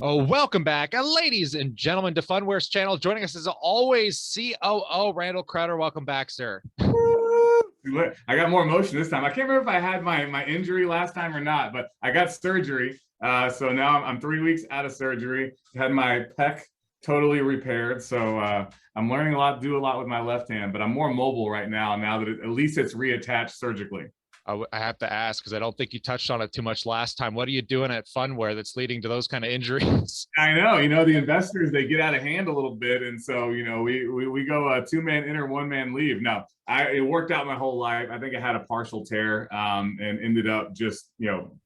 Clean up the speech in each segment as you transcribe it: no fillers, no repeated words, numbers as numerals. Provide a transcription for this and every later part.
Oh, welcome back, ladies and gentlemen, to Phunware's channel. Joining us as always, COO Randall Crowder. Welcome back, sir. I got more emotion this time. I can't remember if I had my injury last time or not, but I got surgery. So now I'm 3 weeks out of surgery. Had my pec totally repaired. So I'm learning a lot, do a lot with my left hand, but I'm more mobile right now that at least it's reattached surgically. I have to ask, because I don't think you touched on it too much last time. What are you doing at Phunware that's leading to those kind of injuries? I know, the investors, they get out of hand a little bit. And so, we go two-man enter, one-man leave. Now, it worked out my whole life. I think I had a partial tear and ended up just,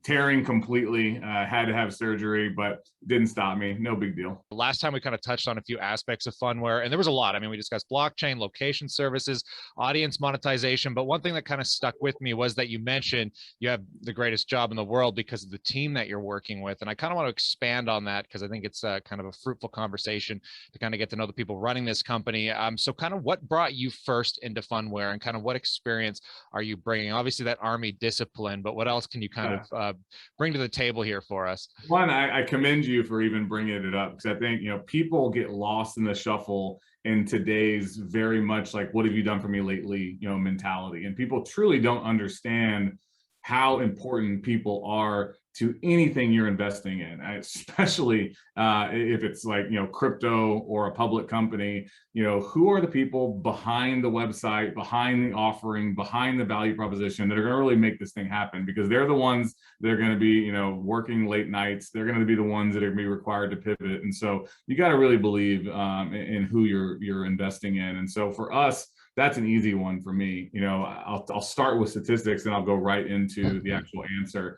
tearing completely. Had to have surgery, but didn't stop me. No big deal. Last time we kind of touched on a few aspects of Phunware, and there was a lot. I mean, we discussed blockchain, location services, audience monetization, but one thing that kind of stuck with me was that you mentioned you have the greatest job in the world because of the team that you're working with. And I kind of want to expand on that because I think it's kind of a fruitful conversation to kind of get to know the people running this company. So kind of what brought you first into Phunware and kind of what experience are you bringing? Obviously that Army discipline, but what else can you kind of bring to the table here for us? One, I commend you for even bringing it up, because I think, people get lost in the shuffle in today's very much like, what have you done for me lately, mentality. And people truly don't understand how important people are to anything you're investing in, especially if it's like, crypto or a public company. Who are the people behind the website, behind the offering, behind the value proposition that are going to really make this thing happen? Because they're the ones that are going to be, working late nights. They're going to be the ones that are going to be required to pivot. And so you got to really believe in who you're investing in. And so for us, that's an easy one for me. I'll start with statistics and I'll go right into the actual answer.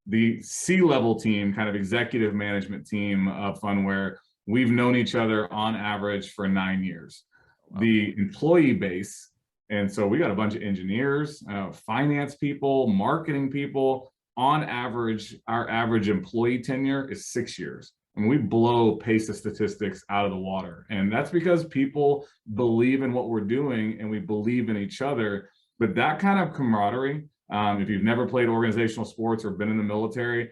The C-level team, kind of executive management team of Phunware, we've known each other on average for 9 years. Wow. The employee base, and so we got a bunch of engineers, finance people, marketing people. On average, our average employee tenure is 6 years. And we blow pace of statistics out of the water. And that's because people believe in what we're doing and we believe in each other. But that kind of camaraderie, if you've never played organizational sports or been in the military,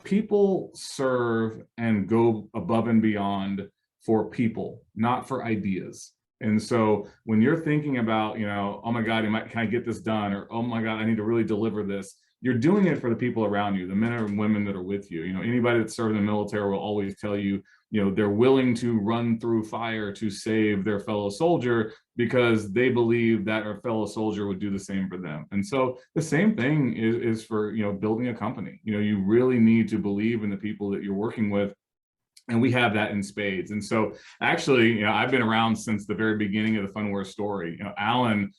people serve and go above and beyond for people, not for ideas. And so when you're thinking about, oh my God, can I get this done? Or, oh my God, I need to really deliver this. You're doing it for the people around you, the men and women that are with you. Anybody that served in the military will always tell you, they're willing to run through fire to save their fellow soldier because they believe that our fellow soldier would do the same for them. And so the same thing is for, building a company. You really need to believe in the people that you're working with. And we have that in spades. And so actually, I've been around since the very beginning of the Phunware story. Alan,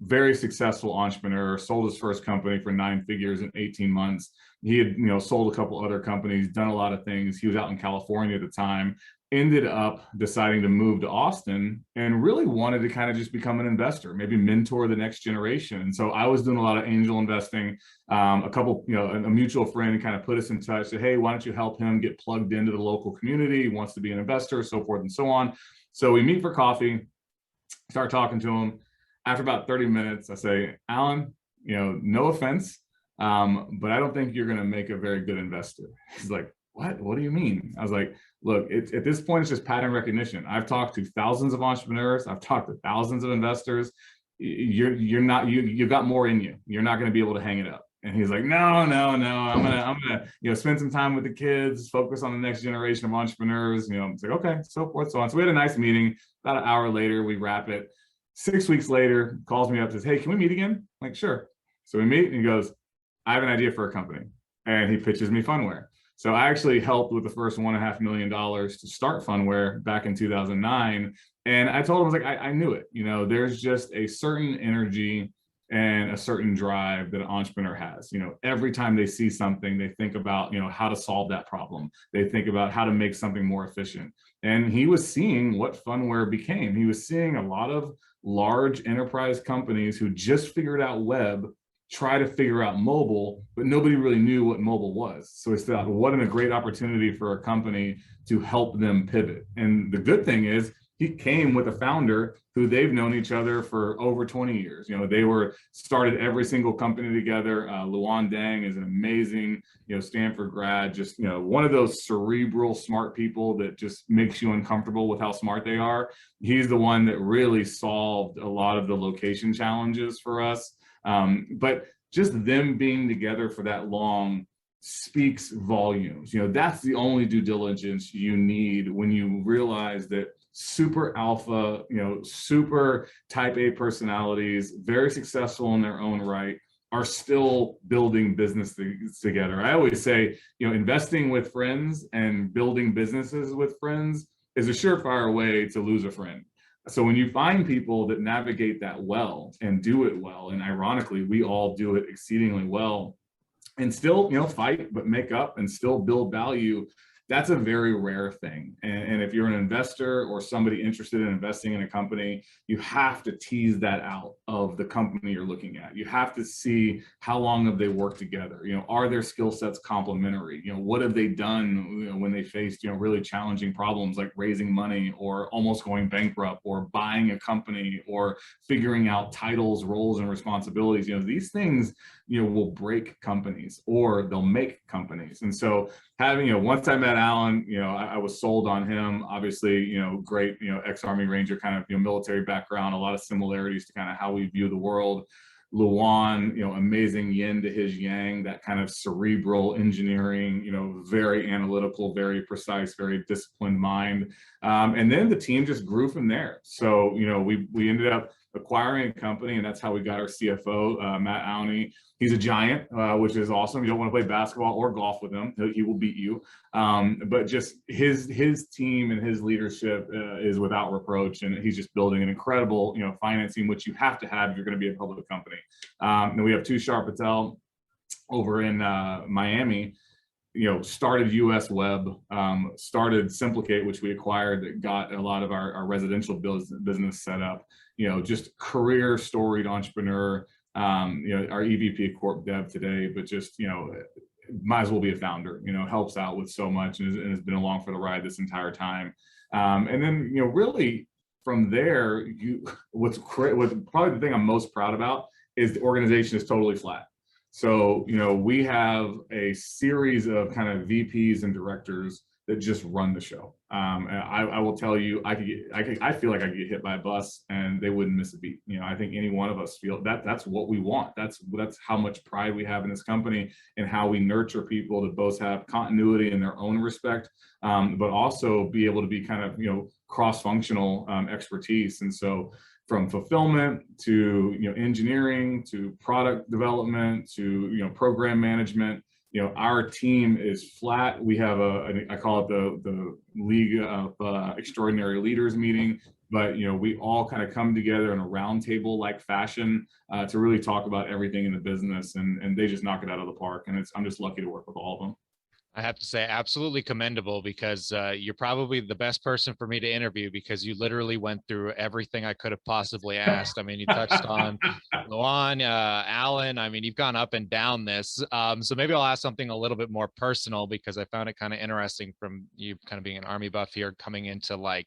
very successful entrepreneur, sold his first company for 9 figures in 18 months. He had, sold a couple other companies, done a lot of things. He was out in California at the time, ended up deciding to move to Austin and really wanted to kind of just become an investor, maybe mentor the next generation. And so I was doing a lot of angel investing. A couple, a mutual friend kind of put us in touch, said, hey, why don't you help him get plugged into the local community? He wants to be an investor, so forth and so on. So we meet for coffee, start talking to him. After about 30 minutes, I say, Alan, no offense, but I don't think you're going to make a very good investor. He's like, what? What do you mean? I was like, look, at this point, it's just pattern recognition. I've talked to thousands of entrepreneurs. I've talked to thousands of investors. You've got more in you. You're not going to be able to hang it up. And he's like, no, I'm gonna, spend some time with the kids, focus on the next generation of entrepreneurs. It's like, okay, so forth, so on. So we had a nice meeting. About an hour later, we wrap it. 6 weeks later, calls me up, says, hey, can we meet again? I'm like, sure. So we meet and he goes, I have an idea for a company. And he pitches me Phunware. So I actually helped with the first $1.5 million to start Phunware back in 2009. And I told him, I was like, I knew it. There's just a certain energy and a certain drive that an entrepreneur has. Every time they see something, they think about, how to solve that problem. They think about how to make something more efficient. And he was seeing what Phunware became. He was seeing a lot of large enterprise companies who just figured out web try to figure out mobile, but nobody really knew what mobile was. So he thought, what a great opportunity for a company to help them pivot. And the good thing is, he came with a founder who they've known each other for over 20 years. They started every single company together. Luan Dang is an amazing, Stanford grad, just, one of those cerebral, smart people that just makes you uncomfortable with how smart they are. He's the one that really solved a lot of the location challenges for us. But just them being together for that long speaks volumes. That's the only due diligence you need when you realize that super alpha, super type A personalities, very successful in their own right, are still building business together. I always say, investing with friends and building businesses with friends is a surefire way to lose a friend. So when you find people that navigate that well and do it well, and ironically, we all do it exceedingly well, and still, fight, but make up and still build value, that's a very rare thing. And if you're an investor or somebody interested in investing in a company, you have to tease that out of the company you're looking at. You have to see how long have they worked together. Are their skill sets complementary? What have they done when they faced really challenging problems like raising money or almost going bankrupt or buying a company or figuring out titles, roles, and responsibilities. These things will break companies or they'll make companies. And so having, once I met Alan, I was sold on him. Obviously, great, ex-Army Ranger kind of, military background, a lot of similarities to kind of how we view the world. Luan, amazing yin to his yang, that kind of cerebral engineering, very analytical, very precise, very disciplined mind. And then the team just grew from there. So, we ended up acquiring a company, and that's how we got our CFO, Matt Awney. He's a giant, which is awesome. You don't want to play basketball or golf with him. He will beat you. But just his team and his leadership is without reproach. And he's just building an incredible, financing, which you have to have if you're going to be a public company. And we have Tushar Patel over in Miami, started US Web, started Simplicate, which we acquired, that got a lot of our residential business set up, just career storied entrepreneur, our EVP of Corp Dev today, but just, might as well be a founder, helps out with so much and has been along for the ride this entire time. And then, really from there, what's probably the thing I'm most proud about is the organization is totally flat. So, we have a series of kind of VPs and directors that just run the show. I will tell you, I feel like I could get hit by a bus and they wouldn't miss a beat. I think any one of us feel that's what we want. That's how much pride we have in this company and how we nurture people to both have continuity in their own respect, but also be able to be kind of, cross-functional expertise. And so from fulfillment to, engineering to product development to, program management, our team is flat. We have I call it the League of Extraordinary Leaders meeting, but we all kind of come together in a roundtable like fashion to really talk about everything in the business, and they just knock it out of the park. And I'm just lucky to work with all of them. I have to say, absolutely commendable, because you're probably the best person for me to interview, because you literally went through everything I could have possibly asked. I mean, you touched on Luan, Alan. I mean, you've gone up and down this. So maybe I'll ask something a little bit more personal, because I found it kind of interesting from you kind of being an Army buff here, coming into like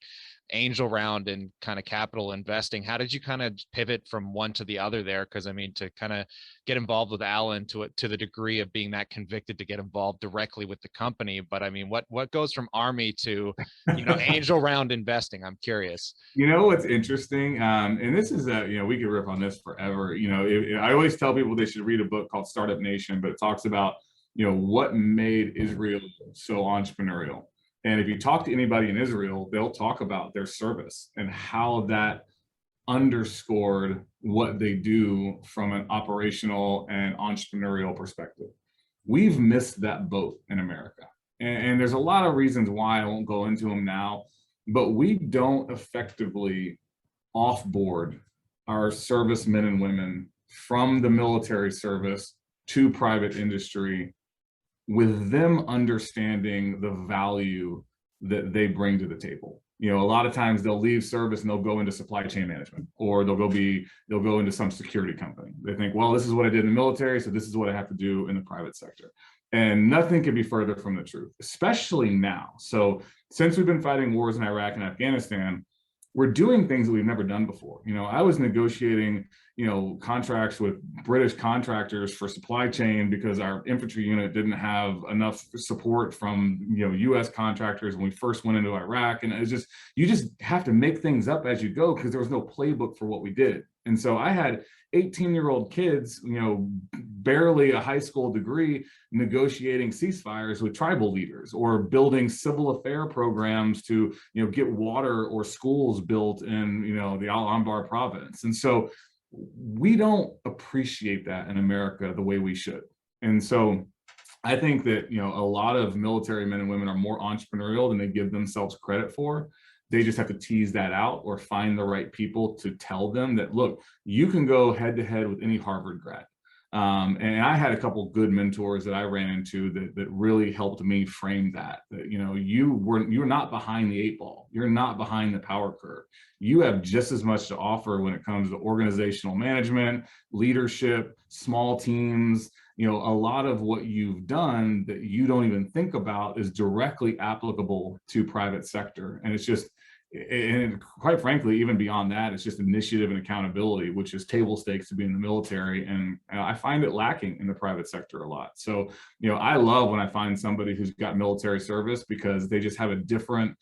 angel round and kind of capital investing. How did you kind of pivot from one to the other there? Because I mean, to kind of get involved with Alan to the degree of being that convicted to get involved directly with the company. But I mean, what goes from Army to, angel round investing? I'm curious. What's interesting, and this is we could riff on this forever. I always tell people they should read a book called Startup Nation, but it talks about what made Israel so entrepreneurial. And if you talk to anybody in Israel, they'll talk about their service and how that underscored what they do from an operational and entrepreneurial perspective. We've missed that boat in America. And there's a lot of reasons why. I won't go into them now, but we don't effectively offboard our servicemen and women from the military service to private industry with them understanding the value that they bring to the table. A lot of times they'll leave service and they'll go into supply chain management, or they'll go into some security company. They think, well, this is what I did in the military, so this is what I have to do in the private sector. And nothing could be further from the truth, especially now. So since we've been fighting wars in Iraq and Afghanistan, we're doing things that we've never done before. You know, I was negotiating, you know, contracts with British contractors for supply chain because our infantry unit didn't have enough support from, you know, US contractors when we first went into Iraq. And it's just, you just have to make things up as you go, because there was no playbook for what we did. And so I had 18-year-old kids, you know, barely a high school degree, negotiating ceasefires with tribal leaders, or building civil affair programs to, you know, get water or schools built in, you know, the Al Anbar province. And so we don't appreciate that in America the way we should. And so I think that, you know, a lot of military men and women are more entrepreneurial than they give themselves credit for. They just have to tease that out, or find the right people to tell them that, look, you can go head to head with any Harvard grad. And I had a couple good mentors that I ran into that really helped me frame that, you know, you're not behind the 8 ball. You're not behind the power curve. You have just as much to offer when it comes to organizational management, leadership, small teams. You know, a lot of what you've done that you don't even think about is directly applicable to private sector. And it's just, and quite frankly, even beyond that, it's just initiative and accountability, which is table stakes to be in the military. And I find it lacking in the private sector a lot. So, you know, I love when I find somebody who's got military service, because they just have a different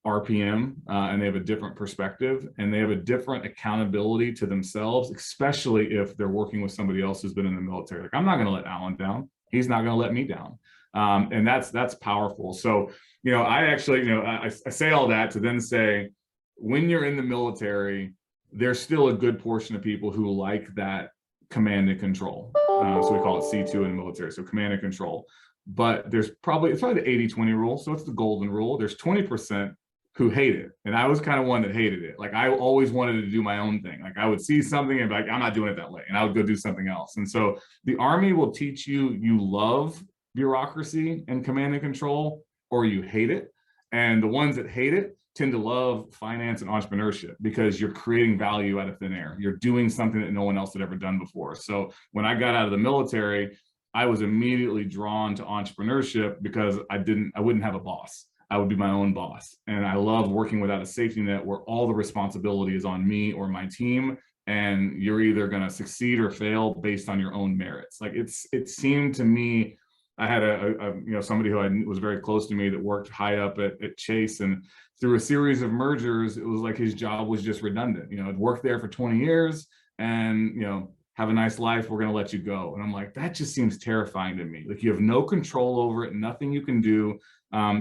RPM, and they have a different perspective, and they have a different accountability to themselves, especially if they're working with somebody else who's been in the military. Like, I'm not going to let Alan down. He's not going to let me down. And that's powerful. So, you know, I actually, you know, I say all that to then say, when you're in the military, there's still a good portion of people who like that command and control. So we call it C2 in the military. So command and control. But it's probably the 80-20 rule. So it's the golden rule. There's 20% who hate it. And I was kind of one that hated it. Like, I always wanted to do my own thing. Like, I would see something and be like, I'm not doing it that way. And I would go do something else. And so the Army will teach you, you love bureaucracy and command and control, or you hate it. And the ones that hate it tend to love finance and entrepreneurship, because you're creating value out of thin air. You're doing something that no one else had ever done before. So when I got out of the military, I was immediately drawn to entrepreneurship, because I wouldn't have a boss. I would be my own boss. And I love working without a safety net, where all the responsibility is on me or my team. And you're either going to succeed or fail based on your own merits. Like, it seemed to me, I had you know, somebody who was very close to me that worked high up at Chase, and through a series of mergers, it was like his job was just redundant. You know, I'd worked there for 20 years and, you know, have a nice life, we're going to let you go. And I'm like, that just seems terrifying to me. Like, you have no control over it, nothing you can do.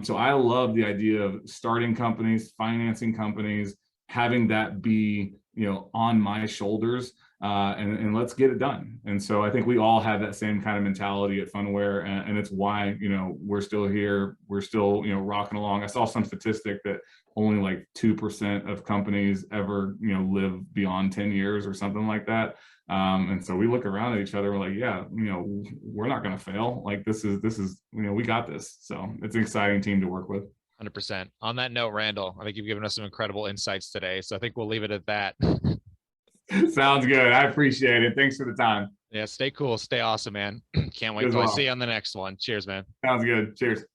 So I love the idea of starting companies, financing companies, having that be, you know, on my shoulders, and let's get it done. And so I think we all have that same kind of mentality at Phunware, and it's why, you know, we're still here. We're still, you know, rocking along. I saw some statistic that only like 2% of companies ever, you know, live beyond 10 years or something like that. And so we look around at each other, we're like, yeah, you know, we're not going to fail. Like, this is, you know, we got this. So it's an exciting team to work with. 100%. On that note, Randall, I think you've given us some incredible insights today. So I think we'll leave it at that. Sounds good. I appreciate it. Thanks for the time. Yeah, stay cool. Stay awesome, man. Can't wait till I see you on the next one. Cheers, man. Sounds good. Cheers.